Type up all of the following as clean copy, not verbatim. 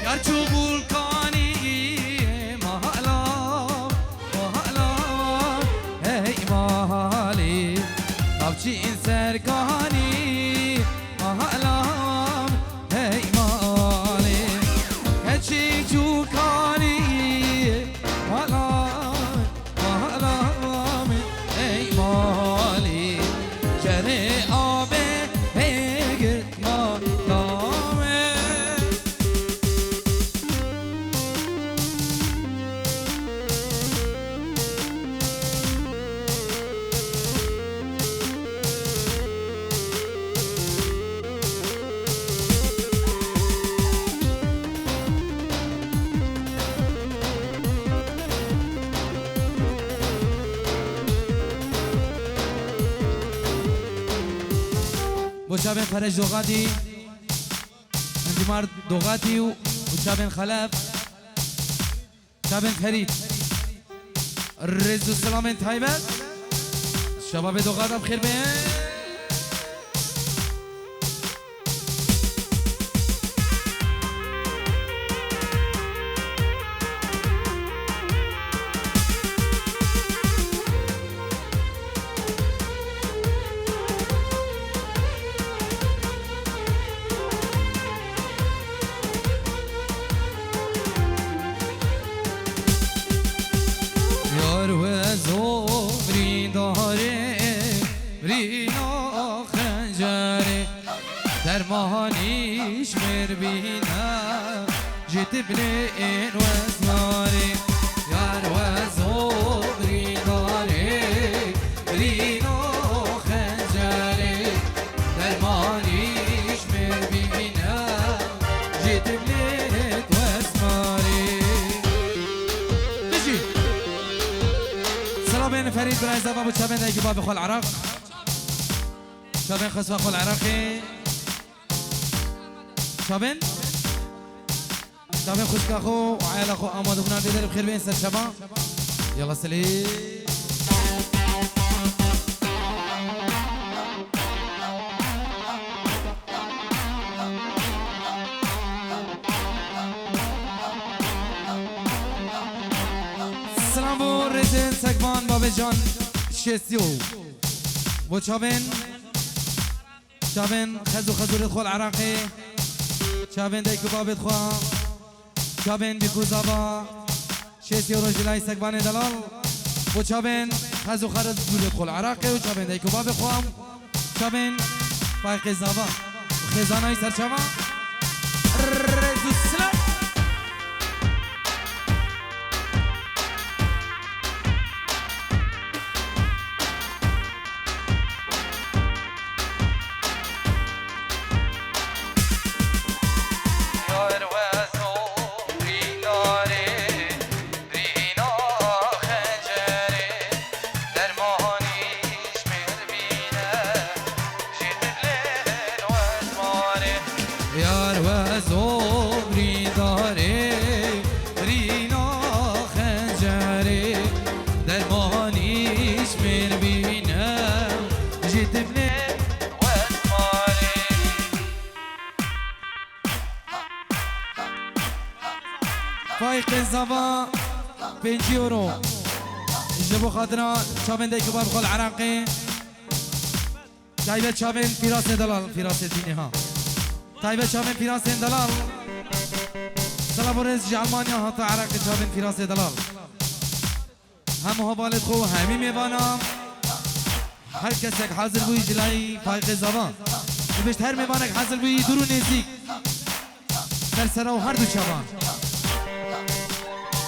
گرچو بولکانی مهلا مهلا ای مالی نبچی این سرکانی مهلا ای مالی هچی جوکانی مهلا مهلا ای مالی جره آبه هیگت مالامه وشابن فرج دوغاتي انجمار دوغاتي وشابن خلاف شابن فريد الرز والسلام تايبت شباب دوغات بخير بين درمانيش مربينا جيت بلين وزناري يا روزو بريداري برينو خنجري درمانيش مربينا جيت بلين وزناري نجي سلام فريد برايز ابو شابين دايك باب اخو العراق شابين خصو اخو العراقي شابين شابين خوشك اخو وعيال اخو اماد بنا دير بخير بين سر شباب يلا سليم سلام بو ريتن سكبان بابا جان شيسيو بو شابين شابين خزو ردخول عراقي شابين دايكو بابد خوا شابين بيكو زابا شيسي ورجلاي سكبان دلال و شابين خزو خرد ردخول عراقي و شابين دايكو بابد خوا شابين فايق زابا خزاناي سرشابا رزو السلام فايق الزبا 5 يورو جبو خاطرنا شابين دايكو باب خول عراقي تايبت شابين فراس دلال فراس دينها تايبت شابين فراس دلال سلابوريز جالمانيا هاتا عراقي شابين فراس دلال هم هو بالد خو همي ميوانا هر کسک حاضر بوی جلای فايق الزبا بشت هر ميوانك حاضر بوی درو نزيك در سراو هر دو شابان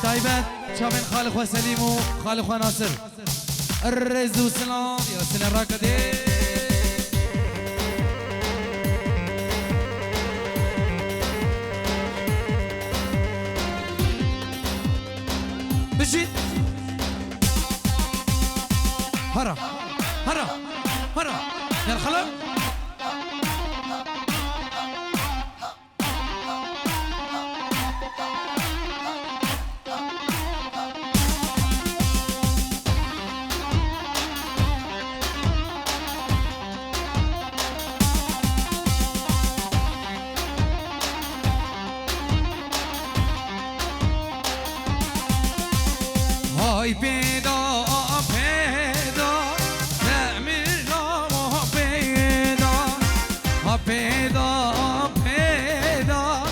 تايبت شابين خالق وسليم وخالق وناصر الرز وسلام يا سلام راكدي بجيت هرا هرا هرا يا الخلق های پیدا پیدا تعمیرنا و پیدا ها پیدا پیدا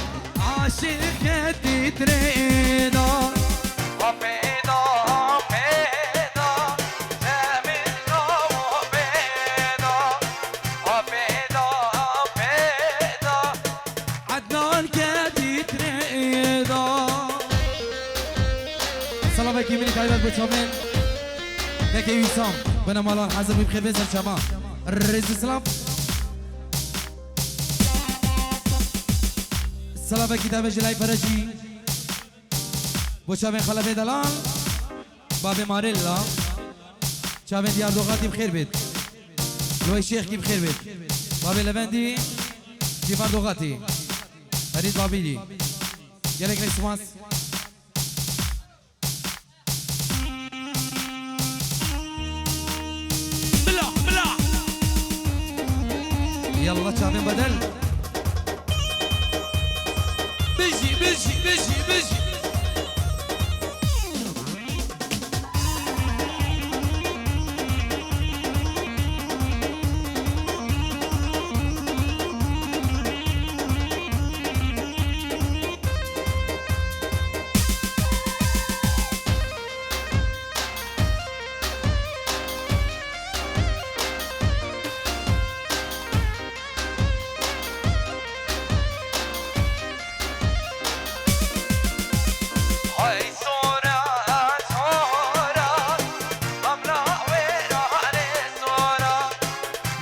عاشق تتریدا ها پیدا پیدا تعمیرنا و پیدا ها پیدا پیدا عدنان که تتریدا سلام وکی منی تایبت بچامن وکی ویسام بنا مالان حضر بخیر بزر شما رزی سلام سلام وکی تایبت جلای فرجی بچامن خلف دلال باب مارلا چامن دیار دوغاتی بخیر بید لوی شیخ کی بخیر بید باب لبندی دیفار دوغاتی فرید بابی دی گلک ریسماس يلا شامين بدل بيجي بيجي بيجي بيجي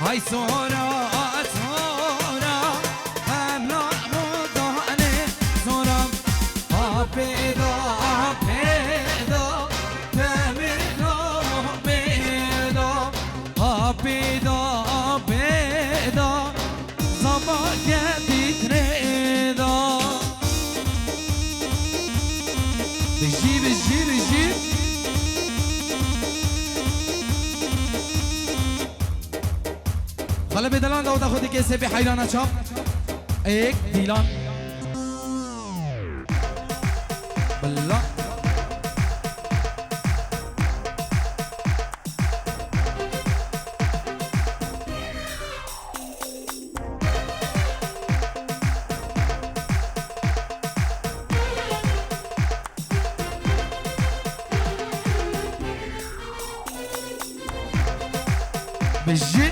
هاي صورة صورة أملا مضاني صورة بيضا بيضا تمرنا بيضا بيضا بيضا صباك بتريضا بجي بجي بجي حالا به دلان داود خودی که سبی حیرانه چاپ ایک دیلان بلا بجی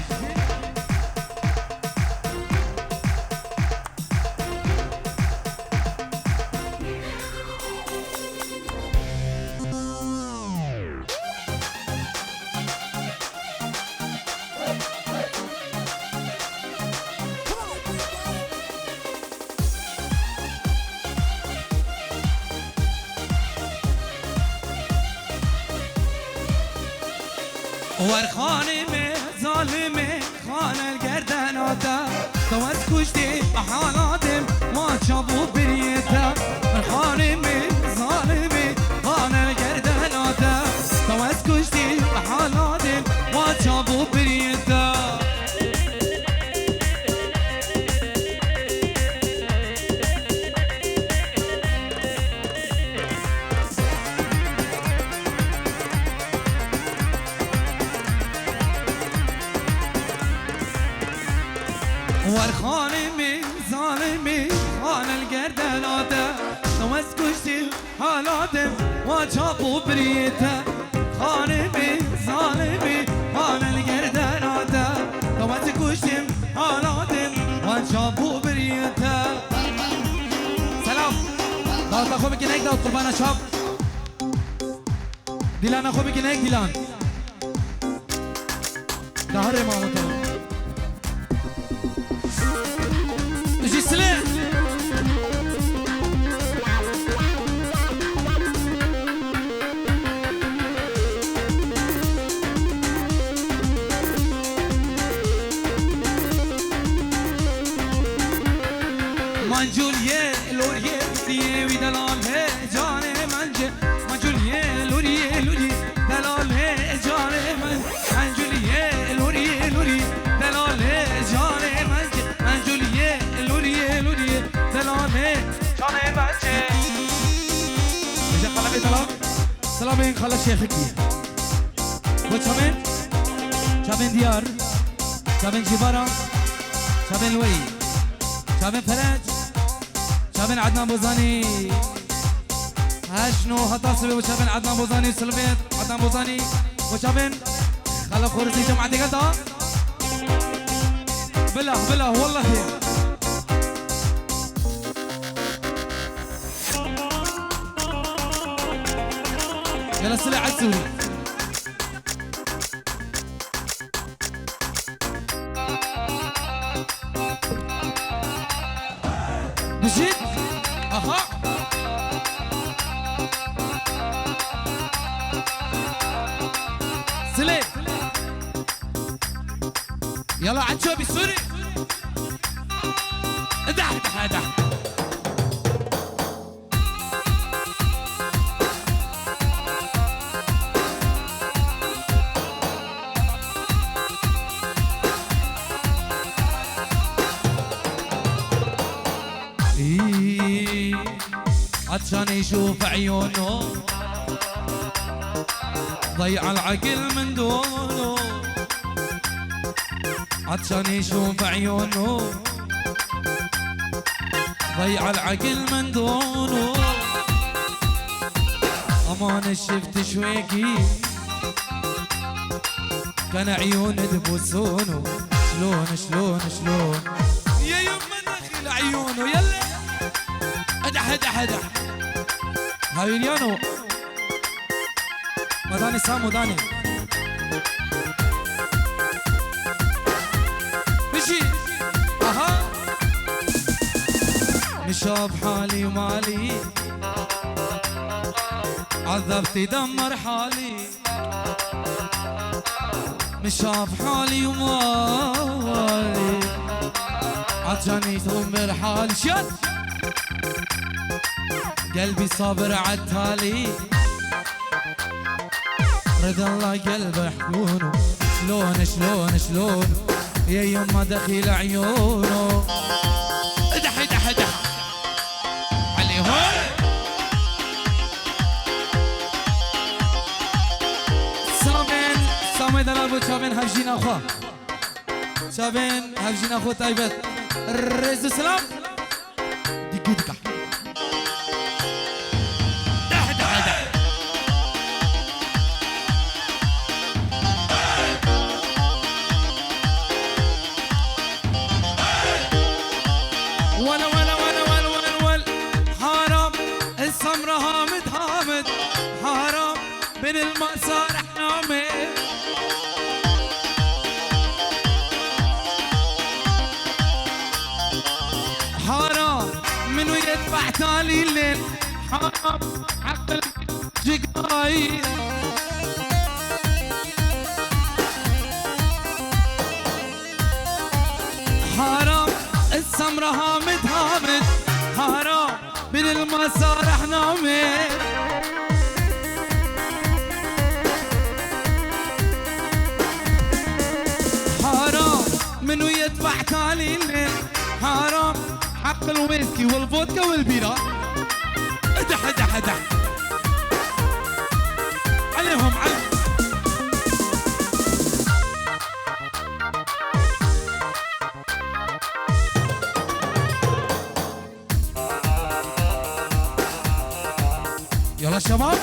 ورخانمه ظالمه خان الگردناتا تو از کشتی حالاتم ما چابو بریتا ورخانمه ظالمه خان الگردناتا تو از کشتی حالاتم ما چابو بریتا والخانمي ظالمي خان القردناته نوز كشتي حالاتم وجابو بريته خانمي ظالمي خان القردناته نوز كشتي حالاتم وجابو بريته سلام داد اخو بگی نک داد قربان شاب دیلان اخو بگی نک دیلان دهر امامتو منجولیه لوریه دیه وی دلال ہے جان منجه منجولیه لوریه لوری دلال ہے جان من منجولیه لوریه لوری دلال ہے جان منجه منجولیه لوریه لوری دلال ہے جان منجه بجا قلبی دلال سلام شابين خلاص شيخكي وشابين شابين ديار شابين جبارة شابين لوي شابين فرج شابين عدنان بوزاني هاشنو هطاسبي وشابين عدنان بوزاني وسلميت عدنان بوزاني وشابين خلا خورسي جمعة دقلتها بالله والله يلا سلع السوري مشيت اها سلي يلا عالشوبي السوري ادح عطشان يشوف عيونه ضيع العقل من دونه عطشان يشوف عيونه ضيع العقل من دونه امان شفت شويكي كان عيون تبوسونه شلون يا يما دخل عيونه يلا ادح هاي اليانو مداني سامو داني مشي اها نشاف حالي ومالي عذبت دمر حالي مشاف حالي ومالي عطشاني تنبر حالي شد قلبي صابر عالتالي رضا الله قلبه حنونه شلون يا يما دخيل عيونه ادح عليهم سامي دلابو شابين هفجين اخوه شابين هفجين اخوه طيبت الرئيس السلام دقيقة من المأساة رح نعمل حرام منو يدفع تالي الليل حرام عقل جقاي حرام السمرة هامد حرام من المأساة رح نعمل منو يدفع تالي الليل حرام حق الويسكي والفودكا والبيرة ادح عليهم يلا شباب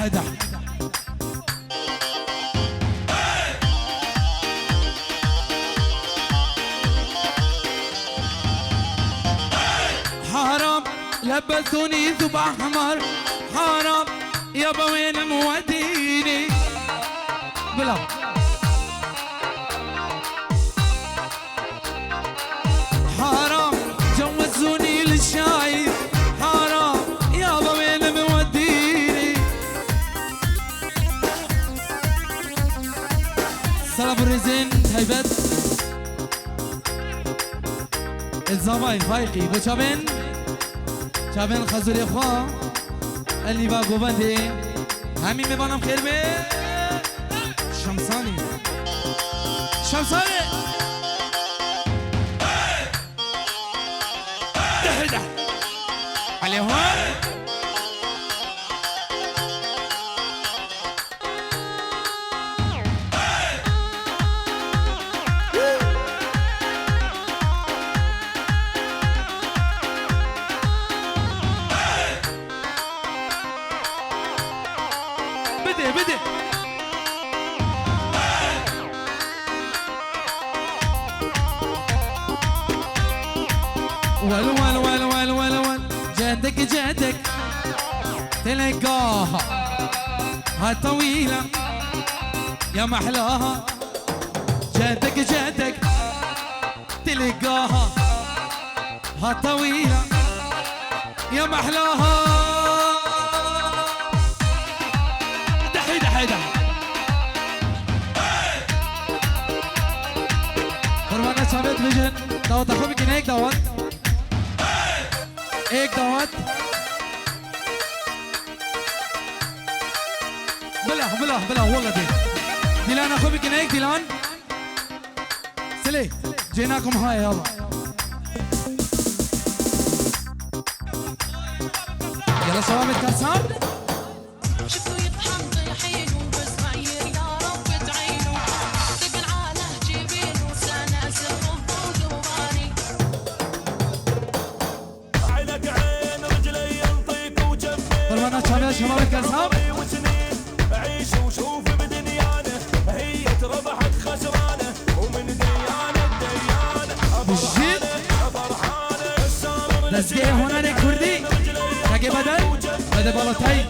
دح حرام لبسوني ثوب احمر حرام يابا وين موديني بلا حرام جوزوني للشايب حرام يابا وين موديني سلام الرزين هيبت الزماين فايقي بشابين شابين خزولي اخوان اللي باقو بندي همي مبانم خير بي شمساني علي هون بدي ول جدك تلقاها هالطويلة يا محلاها جدك تلقاها هالطويلة يا محلاها دحي قربانات شابت فيجن دوت اخوك هيك دوت بلا والله ديلان اخوك هيك ديلان سلي جيناكم هاي يلا يلا شباب الكرسان شباب الكرسان عيش وشوف بدنيانه هي ربحت خسرانه ومن ديانه بالجد فرحانه لزقيه هنالك كردي تاقي بدل بالتاي